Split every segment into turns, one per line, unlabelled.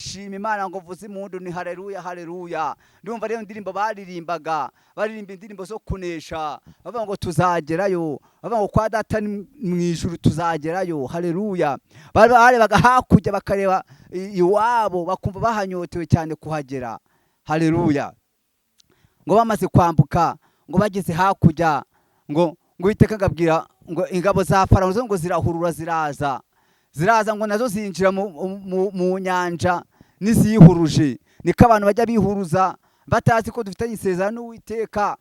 shima Imana ngo vuze impundu ni haleluya haleluya. Ndumva rero indirimbo baririmbaga baririmba indirimbo zo kunesha bavuga ngo tuzagerayo, bavuga ngo kwa data mu ijuru tuzagerayo haleluya. Barebaga hakurya bakareba iwabo bakumva bahanyotewe cyane kuhagera haleluya. Ngo bamaze kwambuka ngo bageze hakurya ngo Uwiteka agabwira ngo ingabo za Farawo ngo zirahurura ziraza ngo nazo zinjira mu nyanja n'izihuruje. Niko abantu bajya bihuruza batazi ko dufitanye isezerano n'Uwiteka.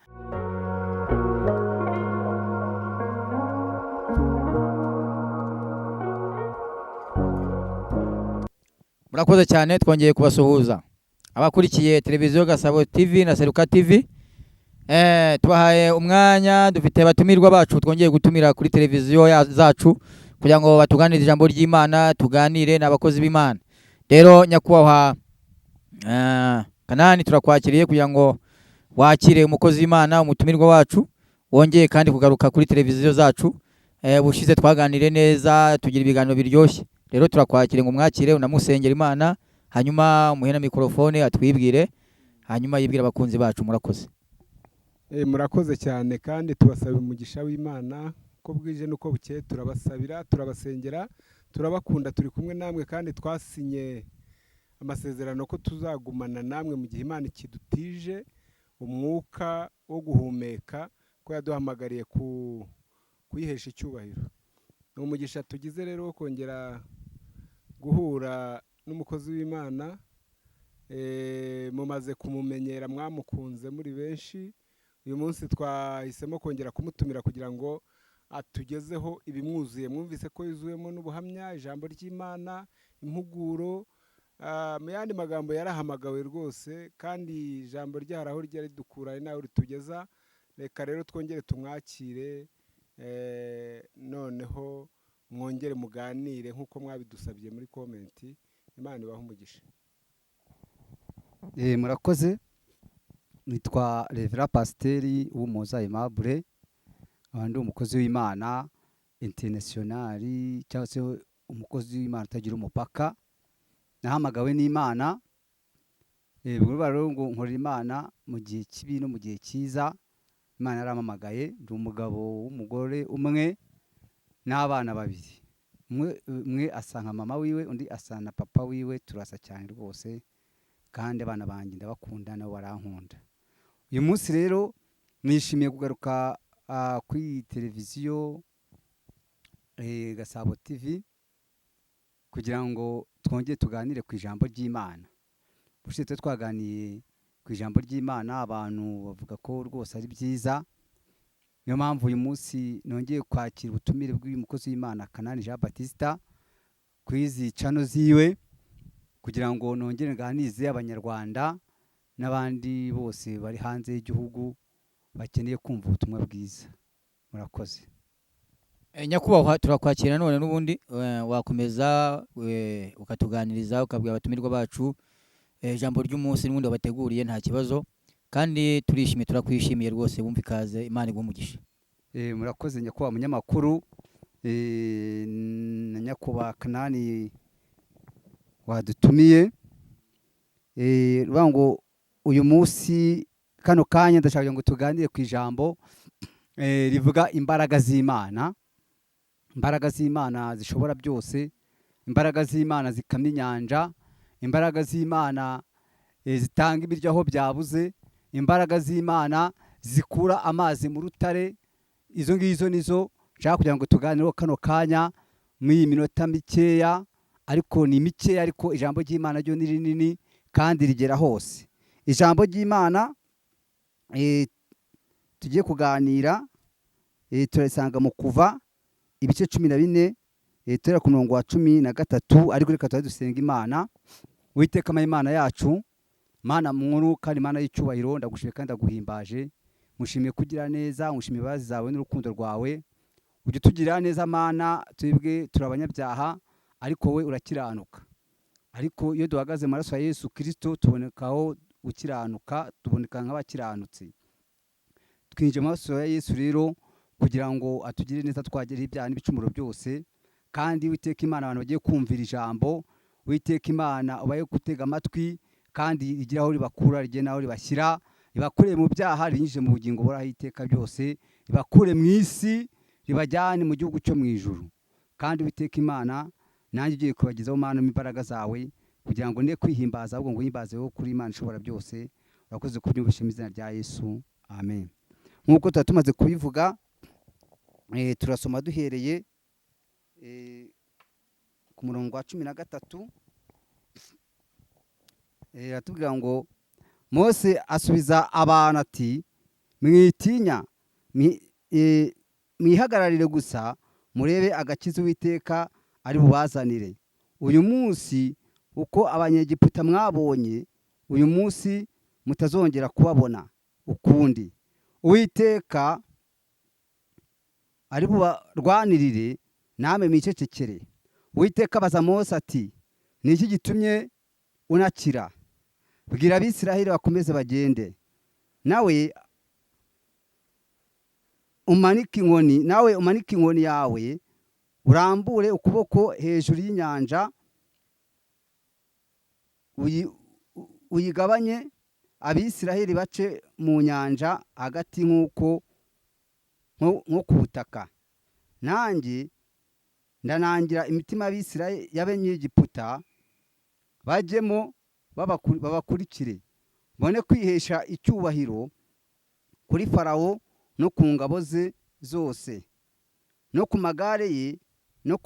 Murakoze cyane, twongeye kubasuhuza abakurikiye televiziyo Gasabo TV na Seruka TV. Tubahaye umwanya, dufite abatumirwa bacu twongeye gutumira kuri televiziyo zacu kugira ngo batuganire ijambo ry'Imana, tuganire n'abakozi b'Imana. Rero nyakubahwa Kanani, turakwakiriye kugira ngo wakire umukozi w'Imana, umutumirwa wacu, wongeye kandi kugaruka kuri televiziyo zacu. Bushize twaganire neza, tugira ibiganiro biryoshye. Rero turakwakire ngo mwakire unamusengera Imana, hanyuma umuhena mikrofone atwibwire, hanyuma yibwira abakunzi bacu. Murakoze.
Murakoze cyane, kandi tubasaba umugisha w'Imana ko bwije nuko bukeye. Turabasabira, turabasengera, turabakunda, turi kumwe namwe, kandi twasinye amasezerano ko tuzagumana namwe mu gihe Imana ikidutije umwuka wo guhumeka, ko yaduhamagariye kuyihesha icyubahiro. Ni umugisha tugize rero wo kongera guhura n'umukozi w'Imana. Mumaze kumumenyera, mwamukunze muri benshi. Uyu munsi twahisemo kongera kumutumira kugira ngo atugezeho ibimwuzuye. Mwumvise ko yuzuwemo n'ubuhamya, ijambo ry'Imana, impuguro, mu yandi magambo yarahamagawe rwose, kandi ijambo ryari aho ryari ridukura ari naho ritugeza. Reka rero twongere tumwakire, noneho mwongere muganire nk'uko mwabidusabye muri komenti. Imana ibahe umugisha.
Murakoze. Nitwa Revera Pasiteri Uwumuhoza Aimable, abandi umukozi w'Imana internationali, cyangwa se umukozi w'Imana utagira umupaka. Nahamagawe n'Imana. Rero ngo nkorera Imana mu gihe kibi no mu gihe cyiza. Imana yarampamagaye. Ndi umugabo w'umugore umwe n'abana babiri. Umwe asa nka mama wiwe, undi asa na papa wiwe. Turasa cyane rwose, kandi abana banjye ndabakunda nabo barankunda. Uyu munsi rero nishimiye kugaruka kuri televiziyo Gasabo TV kugira ngo twongere tuganire ku ijambo ry'Imana. Bushize twaganiye ku ijambo ry'Imana, abantu bavuga ko rwose ari byiza. Niyo mpamvu uyu munsi nongeye kwakira ubutumire bw'umukozi w'Imana Kanani Jean Baptiste kuri izi channel ziwe, kugira ngo nongere nganize abanyarwanda n'abandi bose bari hanze y'igihugu bakeneye kumva ubutumwa bwiza. Murakoze.
Nyakubahwa, turakwakira none n'ubundi wakomeza ukatuganiriza, ukabwira abatumirwa bacu ijambo ry'umunsi n'ubundi wabateguriye. Nta kibazo, kandi turishimye, turakwishimiye rwose. Wumva ikaze, Imana igumugisha.
Murakoze nyakubahwa munyamakuru, na nyakubahwa Kanani wadutumiye. Ngo uyu munsi kano kanya ndashaka ngo tuganire ku ijambo rivuga imbaraga z'Imana. Imbaraga z'Imana zishobora byose, imbaraga z'Imana zikamya inyanja, imbaraga z'Imana zitanga ibiryo aho byabuze, imbaraga z'Imana zikura amazi mu rutare. Izo ngizo nizo nshaka kugira ngo tuganireho kano kanya muri iyi minota mikeya, ariko ni mikeya, ariko ijambo ry'Imana ryo ni rinini kandi rigera hose. Ijambo ry'Imana tugiye kuganira turasanga mu Kuva ibice 14 turera ku murongo wa 13. Ariko reka tuba dusenga Imana. Uwiteka Imana yacu, Mana nkuru kandi Mana y'icyubahiro, ndagushimiye kandi ndaguhimbaje. Mushimiye kugira neza, mushimiye bazi zawe n'urukundo rwawe. Ujye tugira neza Mana, twebwe turabanyabyaha, ariko we urakiranuka. Ariko iyo duhagaze mu maraso ya Yesu Kristo tubonekaho gukiranuka, tuboneka nk'abakiranutse. Twinjiye mu maraso ya Yesu rero kugira ngo atugire neza, twagire ibyaha n'ibicumuro byose. Kandi Uwiteka Imana, abantu bagiye kumvira ijambo, Uwiteka Imana ubaye gutega amatwi kandi rigira aho ribakura rigena n'aho ribashyira, ribakure mu byaha rinyuze mu bugingo buhoraho iteka byose, ribakure mu isi ribajyane mu gihugu cyo mu ijuru. Kandi Uwiteka Imana nanjye ugiye kubagezaho Mana imbaraga zawe kugira ngo ne kwihimbaza ahubwo ngo uhimbazeho kuri Imana ishobora byose. Urakoze kubyumvisha mu izina rya Yesu, amen. Nk'uko tuba tumaze kubivuga, turasoma duhereye ku murongo wa 13. Atubwira ngo Mose asubiza abantu ati, mwitinya, mwihagararire gusa murebe agakiza Uwiteka ari bubazanire. Uyu munsi uko abanyegiputa mwabonye, uyu munsi mutazongera kubabona ukundi. Uwiteka ari bubarwanirire, namwe mwicecekere. Uwiteka abaza Mose ati, ni iki gitumye unakira? Bwira Abisiraheli bakomeze bagende. Nawe umanike inkoni yawe, urambure ukuboko hejuru y'inyanja, uyigabanye, Abisiraheli bace mu nyanja hagati nko ku butaka. Nanjye ndanangira imitima y'Abisiraheli y'Abanyegiputa, bajyemo babakurikire, bone kwihesha icyubahiro kuri Farawo no ku ngabo ze zose, no ku magare ye, no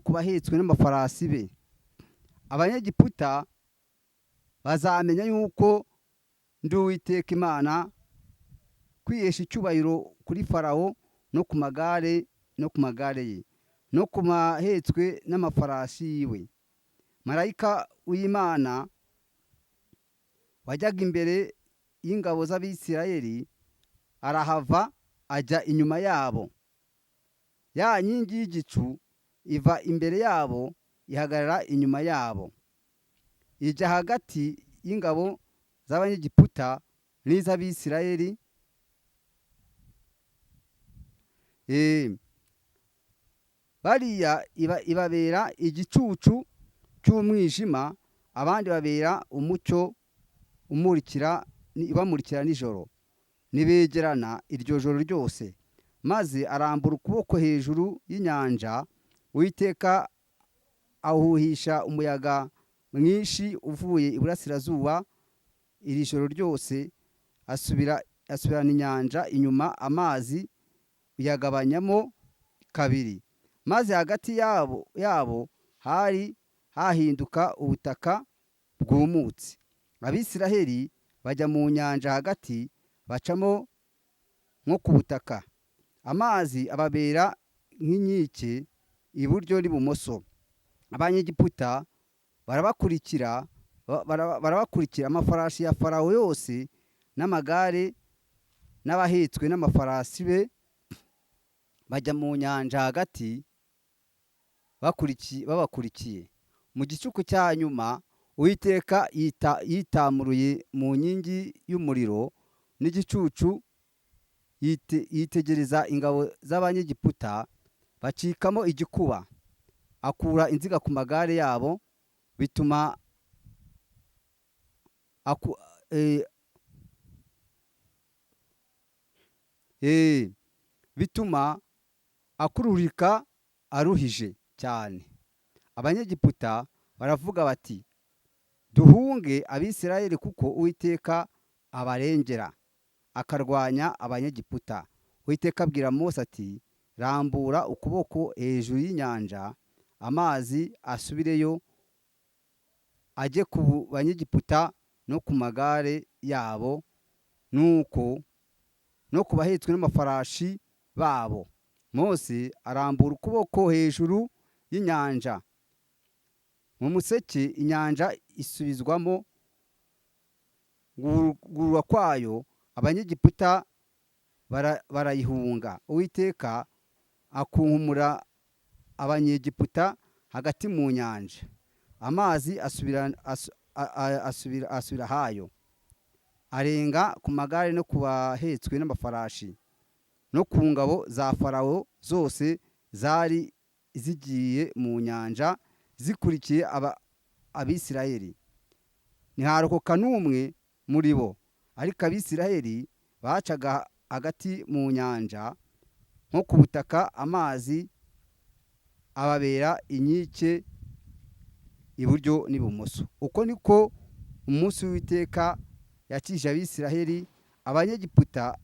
ku bahetswe n'amafarasi be. Abanyegiputa bazamenya yuko ndi Uwiteka Imana, kwihesha icyubahiro kuri Farawo no ku magare ye, no ku mahetswe n'amafarasi yiwe. Marayika w'Imana wajyaga imbere y'ingabo z'Abisirayeli arahava ajya inyuma yabo. Ya nkingi y'igicu iva imbere yabo ihagarara inyuma yabo, ijya hagati y'ingabo z'Abanyegiputa n'iz'Abisirayeli. Bariya ibabera igicucu cy'umwijima, abandi babera umucyo ibamurikira nijoro. Nibegerana iryo joro ryose. Maze arambura ukuboko hejuru y'inyanja, Uwiteka ahuhisha umuyaga mwinshi uvuye iburasirazuba. Iri joro ryose asubirana inyanja inyuma, amazi uyagabanyamo kabiri. Maze hagati yabo hari hahinduka ubutaka bwumutse. Abisiraheli bajya mu nyanja hagati, bacamo nko ku butaka. Amazi ababera nk'inkike iburyo n'ibumoso. Abanyegiputa barabakurikira, amafarashi ya Farawo yose n'amagare n'abahetswe n'amafarasi be bajya mu nyanja hagati babakurikiye. Mu gicuku cya nyuma Uwiteka yitamuruye mu nkingi y'umuriro n'igicucu, yitegereza ingabo z'Abanyegiputa, bacikamo igikuba. Akura inziga ku magare yabo, bituma akururika aruhije cyane. Abanyegiputa baravuga bati, duhunge Abisirayeli kuko Uwiteka abarengera akarwanya Abanyegiputa. Uwiteka abwira Mose ati, rambura ukuboko hejuru y'inyanja, amazi asubireyo ajye ku Banyegiputa no ku magare yabo, nuko no ku bahetswe n'amafarashi babo. Mose arambura ukuboko hejuru y'inyanja, mu museke inyanja isubizwamo gurura kwayo. Abanyegiputa barayihunga. Uwiteka akunkumura Abanyegiputa hagati mu nyanja, amazi asubira hayo, arenga ku magare no ku bahetswe n'amafarashi no ku ngabo za Farawo zose zari zigiye mu nyanja zikurikiye abisiraheli ntiharokoka n'umwe muri bo, ariko abisiraheli bacaga hagati mu nyanja nko ku butaka, amazi ababera inkike iburyo n'ibumoso. Uko niko umunsi w'Uwiteka yakije abisiraheli abanyegiputa,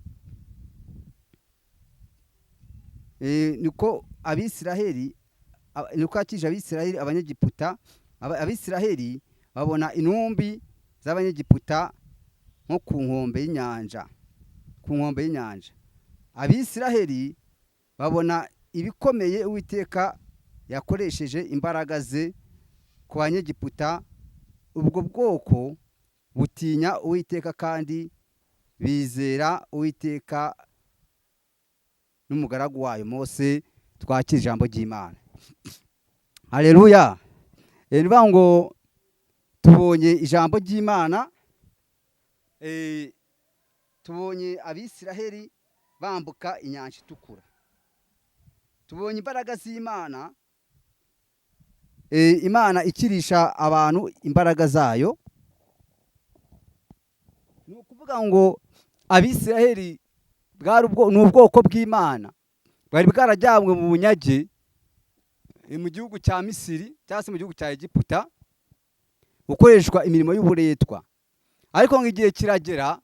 niko yakije abisiraheli abanyegiputa. Abisiraheli babona intumbi z'abanyegiputa nko ku nkombe y'inyanja. Abisiraheli babona ibikomeye Uwiteka yakoresheje imbaraga ze ku banyegiputa. Ubwo bwoko butinya Uwiteka kandi bizera Uwiteka n'umugaragu wayo Mose. Twakira ijambo ry'Imana. Haleluya. Nivuga ngo tubonye ijambo ry'Imana, tubonye abisiraheli bambuka inyanja itukura, tubonye imbaraga z'Imana, Imana ikirisha abantu imbaraga zayo. Ni ukuvuga ngo abisiraheli ni ubwoko bw'Imana bwari bwarajyanywe mu bunyage mu gihugu cya Misiri cyangwa se mu gihugu cya Egiputa gukoreshwa imirimo y'uburetwa. Ariko ngo igihe kiragera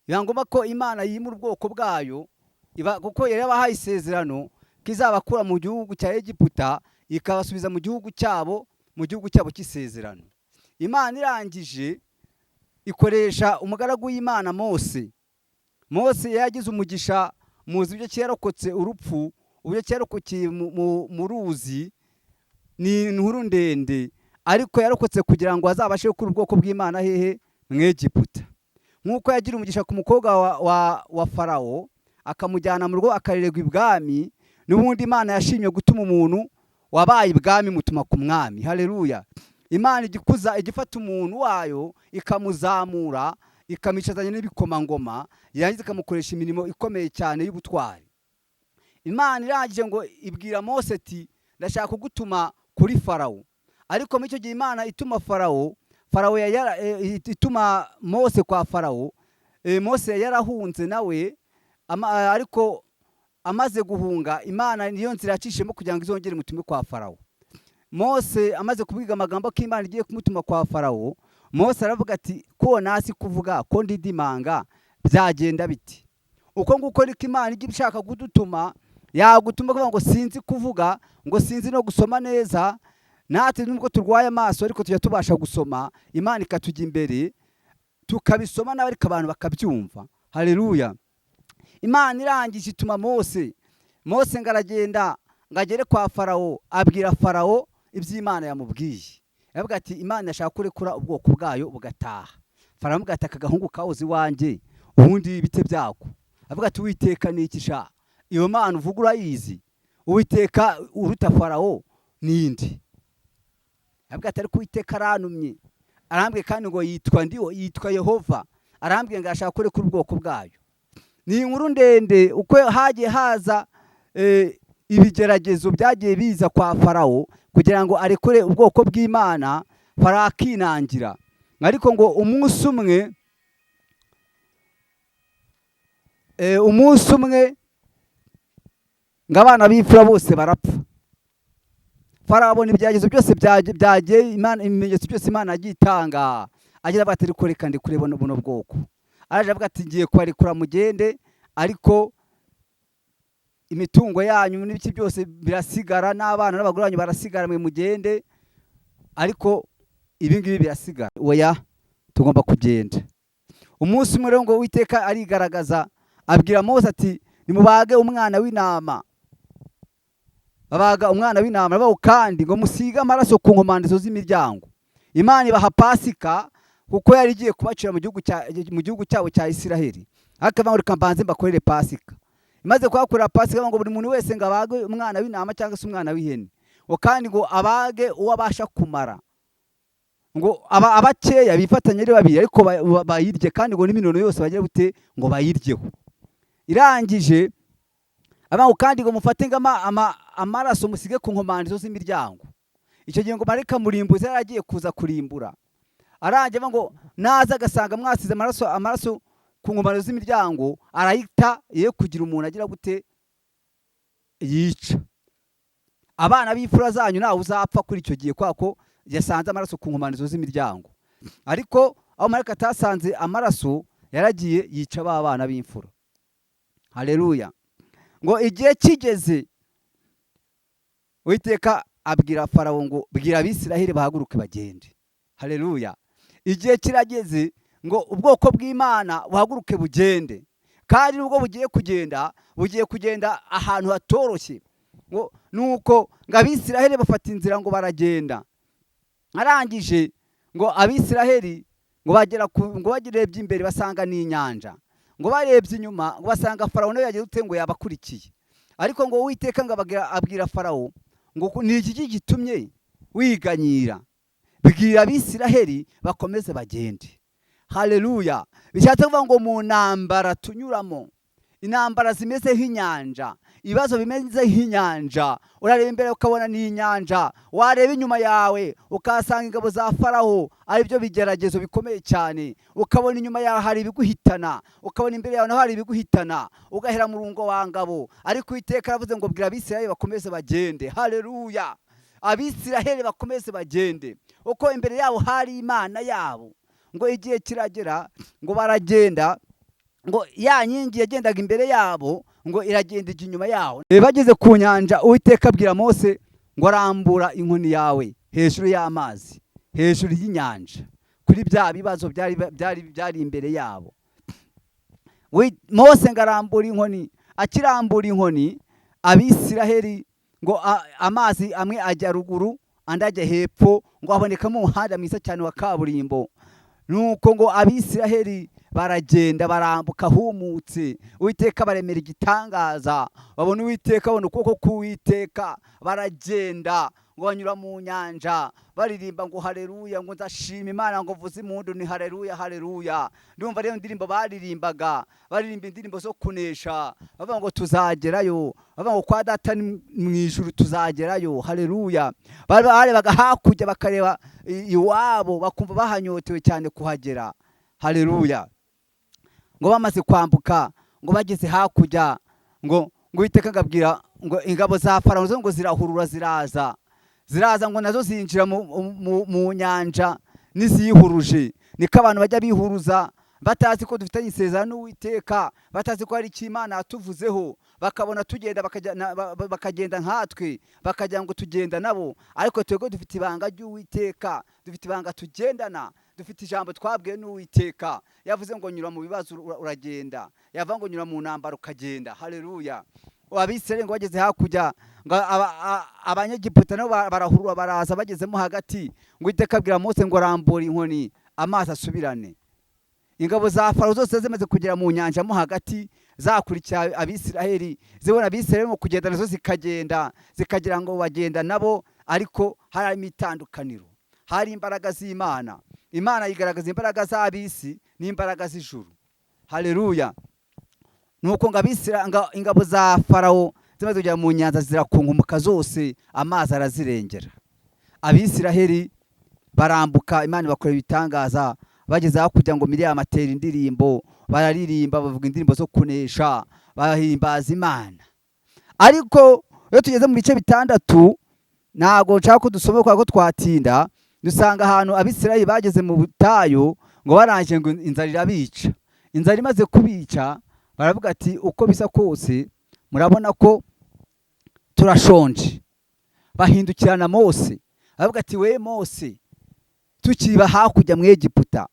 biba ngombwa ko Imana yimura ubwoko bwayo, kuko yari yabahaye isezerano ko izabakura mu gihugu cya Egiputa ikabasubiza mu gihugu cyabo cy'isezerano. Imana irangije ikoresha umugaragu w'Imana Mose. Mose yagize umugisha, muzi ibyo cyarokotse urupfu, uburyo cyarokokeye mu ruzi, ni inkuru ndende, ariko yarokotse kugira ngo azabashe gukura ubwoko bw'Imana hehe mu Egiputa. Nk'uko yagira umugisha ku mukobwa wa Farawo akamujyana mu rugo akarererwa ibwami, n'ubundi Imana yashimye gutuma umuntu wabaye ibwami mutuma ku mwami. Haleluya. Imana igifata umuntu wayo ikamuzamura, ikamicazanya n'ibikomangoma, yarangiza ikamukoresha imirimo ikomeye cyane y'ubutwari. Imana irangije ngo ibwira Mose ati ndashaka kugutuma kuri Farawo. Ariko muri icyo gihe Imana ituma ituma Mose kwa Farawo, Mose yarahunze nawe, ariko amaze guhunga Imana niyo nzira yacishemo kugira ngo izongere mutume kwa Farawo. Mose amaze kubwiga amagambo ko Imana igiye kumutuma kwa Farawo, Mose aravuga ati ko nasi kuvuga ko ndidimanga byagenda biti. Uko nguko niko Imana ijya ishaka kudutuma, yagutuma kuvuga ngo sinzi kuvuga, ngo sinzi no gusoma neza. Natwe nubwo turwaye amaso ariko tujya tubasha gusoma, Imana ikatujya imbere tukabisoma nawe ariko abantu bakabyumva. Haleluya. Imana irangije ituma Mose ngo aragenda ngagere kwa Farawo, abwira Farawo iby'Imana yamubwiye. Yavuga ati Imana yashaka kurekura ubwoko bwayo bugataha. Farawo avuga ati akagahungu kahoze iwanjye ubundi bite byako. Avuga ati Uwiteka ni iki sha? Iyo Mana uvuga urayizi? Uwiteka uruta Farawo nindi? Avuga ati ariko Uwiteka arantumye, arambwiye kandi ngo yitwa Yehova, arambwiye ngo ashaka kurekura ubwoko bwayo. Ni inkuru ndende uko hagiye haza ibigeragezo byagiye biza kwa Farawo kugira ngo arekure ubwoko bw'Imana. Farawo akinangira, ariko ngo umunsi umwe ngo abana b'imfura bose barapfa. Farawo abona ibyagezo byose byagiye Imana, ibimenyetso byose Imana yagiye itanga, agira ati ariko reka ndikure buno bwoko. Araje avuga ati ngiye kubarekura mugende, ariko imitungo yanyu n'ibiki byose birasigara, n'abana n'abagore banyu barasigara, mwe mugende, ariko ibi ngibi birasigara. Oya, tugomba kugenda. Umunsi umwe rero ngo Uwiteka arigaragaza, abwira Mose ati nimubage umwana w'intama. Babaga umwana w'intama, bawo kandi ngo musiga amaraso ku nkomandizo z'imiryango. Imana ibaha Pasika kuko yari igiye kubacira mu gihugu cyabo cya Isiraheli. Akavuga ngo reka mbanze mbakorere Pasika. Imaze kuhakorera Pasika ngo buri muntu wese ngo abage umwana w'intama cyangwa se umwana w'ihene, ngo kandi ngo abage uwo abasha kumara, ngo abakeya bifatanye ari babiri ariko bayirye, kandi ngo n'iminono yose bagira bute ngo bayiryeho. Irangije abantu kandi ngo mufate amaraso musige ku nkomandizo z'imiryango. icyo gihe ngo marayika murimbuzi yaragiye kuza kurimbura, arangiye ngo naza agasanga mwasize amaraso ku nkomane z'imiryango, arahita ye kugira umuntu agira gute yica. Abana b'imfura zanyu ntawe uzapfa kuri icyo gihe, kubera ko yasanze amaraso ku nkomane z'imiryango. Ariko aho marayika atasanze amaraso, yaragiye yica ba bana b'imfura. Haleluya. Ngo igihe kigeze, Uwiteka abwira Farawo ngo bwira Abisiraheli bahaguruke bagende. Haleluya. Igihe kirageze ngo ubwoko bw'Imana buhaguruke bugende, kandi nubwo bugiye kugenda ahantu hatoroshye. Ngo nuko ngo Abisiraheli bafata inzira ngo baragenda, arangije ngo Abisiraheli ngo bagirebye imbere basanga n'inyanja, ngo barebye inyuma ngo basanga Farawo nawe yagiye ute ngo yabakurikiye. Ariko ngo Uwiteka ngo abwira Farawo ngo ni iki gitumye wiganyira, bwira Abisiraheli bakomeze bagende. Haleluya. Bishatse kuvuga ngo mu ntambara tunyuramo, intambara zimeze nk'inyanja, ibibazo bimeze nk'inyanja, urareba imbere ukabona ni inyanja, wareba inyuma yawe ukasanga ingabo za Farawo ari byo bigeragezo bikomeye cyane, ukabona inyuma yawe hari ibiguhitana, ukabona imbere yawe naho hari ibiguhitana, ugahera mu rungo wa ngabo. Ariko Uwiteka aravuze ngo bwira Abisiraheli bakomeze bagende. Haleluya. Abisiraheli bakomeze bagende, uko imbere yabo hari Imana yabo. Ngo igihe kiragera ngo baragenda, ngo ya nyingi yagendaga imbere yabo ngo iragenda ijya inyuma yaho. Bageze ku nyanja, Uwiteka abwira Mose ngo arambura inkoni yawe hejuru y'amazi, hejuru y'inyanja, kuri bya bibazo byari imbere yabo. Mose ngo arambura inkoni, akirambura inkoni, Abisiraheli ngo amazi amwe ajya ruguru andi ajya hepfo, ngo habonekamo umuhanda mwiza cyane wa kaburimbo. Nuko ngo Abisiraheli baragenda barambuka humutse, Uwiteka baremera igitangaza, babona Uwiteka, babona ukuboko k'Uwiteka, baragenda ngo banyura mu nyanja baririmba ngo haleluya, ngo ndashima Imana, ngo vuze impundu ni haleluya haleluya. Ndumva rero indirimbo baririmbaga, baririmba indirimbo zo kunesha, bavuga ngo tuzagerayo, bavuga ngo kwa data mu ijuru tuzagerayo. Haleluya. Barebaga hakurya bakareba iwabo, bakumva bahanyotewe cyane kuhagera. Haleluya. Ngo bamaze kwambuka, ngo bageze hakurya, ngo Uwiteka ngabwira ngo ingabo za Farawo ngo zirahurura ziraza ngo nazo zinjira mu nyanja nizihuruje. Niko abantu bajya bihuruza batazi ko dufitanye isezerano n'Uwiteka, batazi ko hari icyo Imana yatuvuzeho, bakabona tugenda bakagenda nkatwe, bakagira ngo tugenda nabo. Ariko twebwe dufite ibanga ry'Uwiteka, dufite ibanga tugendana, dufite ijambo twabwiye n'Uwiteka. Yavuze ngo nyura mu bibazo uragenda, yavuga ngo nyura mu ntambara ukagenda. Haleluya. Abisiraheli ngo bageze hakurya, ngo Abanyegiputa nabo barahurura baraza, bagezemo hagati, ngo Uwiteka abwira Mose ngo arambure inkoni amazi asubirane. Ingabo za Farawo zose zimaze kugera mu nyanja mo hagati, zakurikira Abisiraheli, zibona Abisiraheli mu kugenda nazo zikagira ngo bagenda nabo, ariko harimo itandukaniro, hari imbaraga z'Imana. Imana yigaragaza imbaraga z'abisi n'imbaraga z'ijuru. Haleluya. Nuko ngo ingabo za Farawo zimaze kugera mu nyanja zirakunkumuka zose, amazi arazirengera. Abisiraheli barambuka, Imana bakora ibitangaza, bageze hakurya ngo Miriyamu atera indirimbo, bararirimba bavuga indirimbo zo kunesha, bahimbaza Imana. Ariko iyo tugeze mu bice bitandatu, ntabwo nshaka ko dusoma kwa ko twatinda, dusanga ahantu Abisiraheli bageze mu butayu, ngo barangije ngo inzara irabica. Inzara imaze kubica, baravuga ati uko bisa kose murabona ko turashonje. Bahindukirana Mose, baravuga ati we Mose, tukiba hakurya mu Egiputa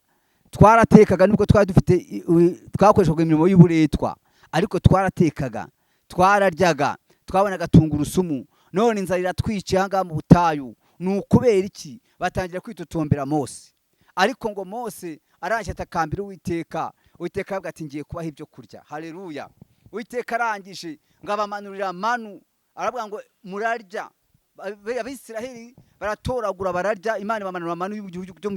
twaratekaga, nubwo twari dufite twakoreshaga imirimo y'uburetwa, ariko twaratekaga, twararyaga, twabonaga tungurusumu, none inzara iratwiciye aha ngaha mu butayu. Ni ukubera iki? Batangira kwitotombera Mose. Ariko ngo Mose arangije atakambira Uwiteka, Uwiteka aravuga ati ngiye kubaha ibyo kurya. Haleluya. Uwiteka arangije ngo abamanurira manu, aravuga ngo murarya. Abisiraheli baratoragura bararya, Imana ibamanura manu yo mu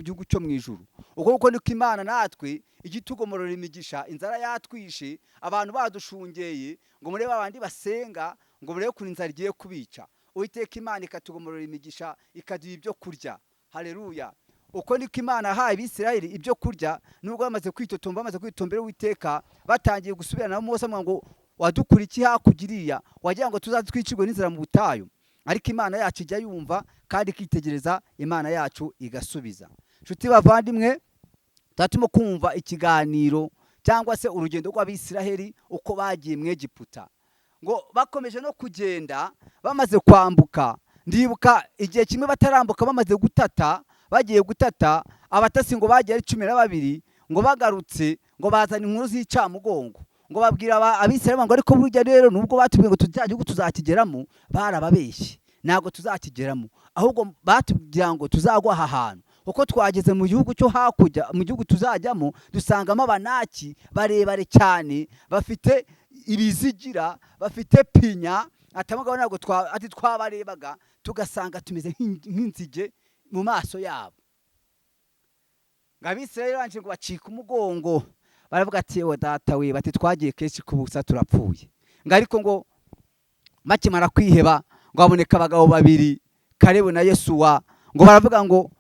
gihugu cyo mu ijuru. Uko niko Imana natwe igitugomorora imigisha, inzara yatwishe, abantu badushungeye, ngo murebe abandi basenga, ngo murebe ukuntu inzara igiye kubica. uwiteka imana ikatugomorera imigisha ikaduha ibyo kurya. Haleluya. Uko niko imana yahaye Abisirayeli ibyo kurya, nubwo bamaze kwitotombera uwiteka, batangiye gusubirana na Mose ngo wadukura iki hakugiriya, wagira ngo tuzatwicirwe n'inzara mu butayu. Ariko imana yacu ijya yumva kandi ikitegereza, imana yacu igasubiza. Nshuti bavandimwe, turatimo kumva ikiganiro cyangwa se urugendo rw'Abisirayeli uko bagiye mu Egiputa. Ngo bakomeje no kugenda, bamaze kwambuka, ndibuka igihe kimwe batarambuka, bamaze gutata, bagiye gutata, abatasi ngo bagiye ari 12, ngo bagarutse ngo bazana inkuru z'icamugongo, ngo babwira Abisirayeli ngo ariko burya rero nubwo batubwiye ngo tuzajya tuzakigeramo, barababeshye, ntago tuzakigeramo, ahubwo batubwira ngo tuzagwa aha hantu. Uko twageze mu gihugu cyo hakujya, mu gihugu tuzajyamo, dusangamo Abanaki barebare cyane, bafite ibizigira, bafite pinya, atamugabo ntabwo twabarebaga, tugasanga tumeze nk'inzige mu maso yabo. Ngabisirayeli banje ngo bacika umugongo, baravuga ati we data we, bati twagiye kenshi kubusa turapfuye. Ariko ngo bakimara kwiheba, ngo haboneka abagabo babiri, Kalebu na Yesuwa, ngo baravuga ngo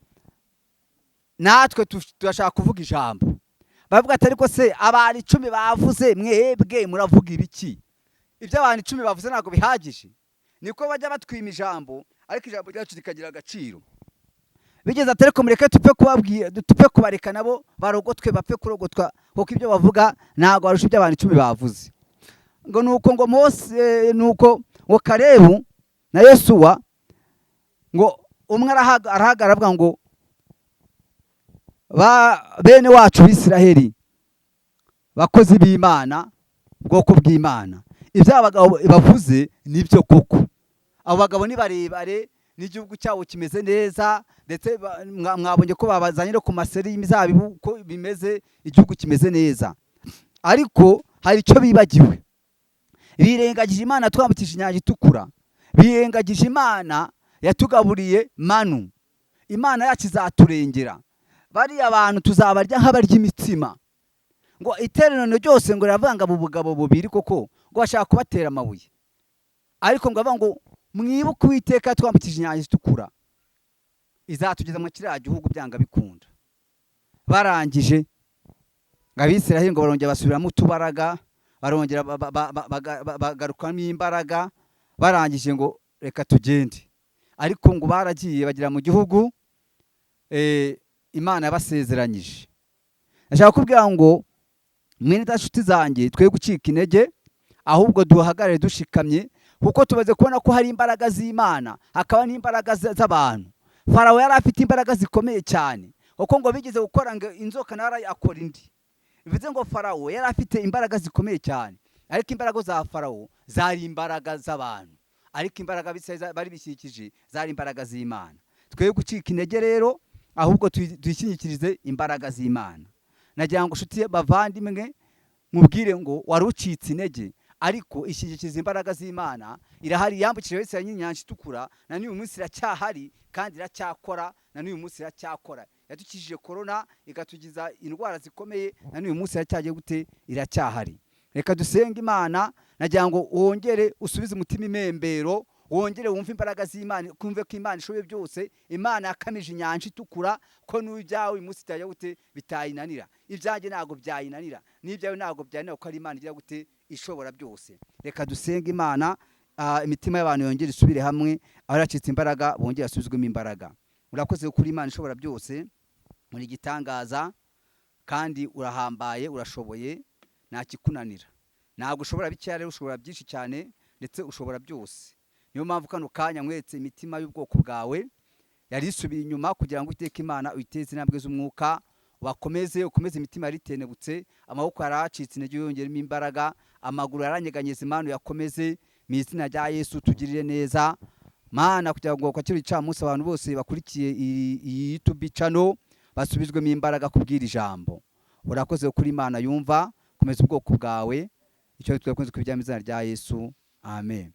natwe turashaka kuvuga ijambo. Baravuga ati ariko se abantu 10 bavuze, mwebwe muravuga ibiki? Ibyo abantu 10 bavuze ntago bihagije, niko bajya batwima ijambo, ariko ijambo ryacu rikagira agaciro. Bigeze ati ariko mureke tupfe kubabwira, tupfe kubareka nabo barogotwe, bapfe kurogotwa, kuko ibyo bavuga ntago arusha ibyo abantu 10 bavuze. Ngo nuko ngo Mose, nuko ngo Kalebu na Yesuwa, ngo umwe arahagara avuga ngo bene wacu Bisirayeli, bakozi b'Imana, bwoko bw'Imana, ibyo abagabo bavuze nibyo koko. Abo bagabo ni barebare, n'igihugu cyabo kimeze neza, ndetse mwabonye ko babazanye no ku maseri y'imizabibu ko bimeze, igihugu kimeze neza. Ariko hari icyo bibagiwe, birengagije Imana twambukije inyanja itukura, birengagije Imana yatugaburiye manu. Imana yacu izaturengera, bari abantu tuzabarya nk'abarya imitsima. Ngo iteraniro ryose ngo riravanga mu bugabo bubiri koko, ngo bashaka kubatera amabuye. Ariko ngo avuga ngo mwibuke Uwiteka twambukije inyanja itukura, izatugeza mu kiriya gihugu byanga bikunda. Barangije Abisirayeli ngo barongera basubiramo utubaraga, barongera bagarukamo imbaraga, barangije ngo reka tugende. Ariko ngo baragiye bagira mu gihugu Imana yabasezeranyije. Nashaka kubwira ngo mwene dashuti zanjye, twe gucika intege, ahubwo duhagarare dushikamye, kuko tubaze kubona ko hari imbaraga z'Imana, hakaba n'imbaraga z'abantu. Farawo yari afite imbaraga zikomeye cyane, kuko ngo bigeze gukora ngo inzoka nawe akora indi. Bivuze ngo Farawo yari afite imbaraga zikomeye cyane, ariko imbaraga za Farawo zari imbaraga z'abantu, ariko imbaraga bari bishyikije zari imbaraga z'Imana. Twe gucika intege rero, ahubwo tuyishingikirize imbaraga z'Imana. Nagira ngo nshuti bavandimwe, mubwire ngo warucitse intege, ariko ishyigikiza imbaraga z'Imana irahari. Yambukije wese inyanja itukura, na n'uyu munsi iracyahari kandi iracyakora, na n'uyu munsi iracyakora. Yadukijije corona, ikatugiza indwara zikomeye, na n'uyu munsi iracyagiye gute, iracyahari. Reka dusenge Imana. Nagira ngo wongere usubize umutima imembero, wongere wumve imbaraga z'Imana, kumve ko Imana ishoboye byose. Imana yakamije inyanja itukura, ko n'ibyawe uyu munsi itajya gute, bitayinanira. Ibyanjye ntago byayinanira, n'ibyawe ntago byayinanira, ko ari Imana igira gute, ishobora byose. Reka dusenge Imana, imitima y'abantu yongere isubire hamwe, aho yacitse imbaraga bongere asubizwemo imbaraga. Urakoze kuri Imana ishobora byose, muri gitangaza kandi urahambaye, urashoboye, nta kikunanira. Ntabwo ushobora bikeya, ushobora byinshi cyane, ndetse ushobora byose. Niyo mpamvu kano kanya mwetse imitima y'ubwoko bwawe yari isubiye inyuma, kugira ngo Uwiteka Imana uyiteze intambwe z'umwuka, ukomeze imitima yaritenebutse, amaboko yaracitse intege yongeremo imbaraga, amaguru yaranyeganyeza Imana yakomeze, mu izina rya Yesu tugirire neza Mana, kugira ngo kwakira icamunsi abantu bose bakurikiye iyi YouTube channel basubizwemo imbaraga kubwira ijambo. Urakoze kuri Imana yumva, komeza ubwoko bwawe, icyo twakunze kubijya mu izina rya Yesu, amen.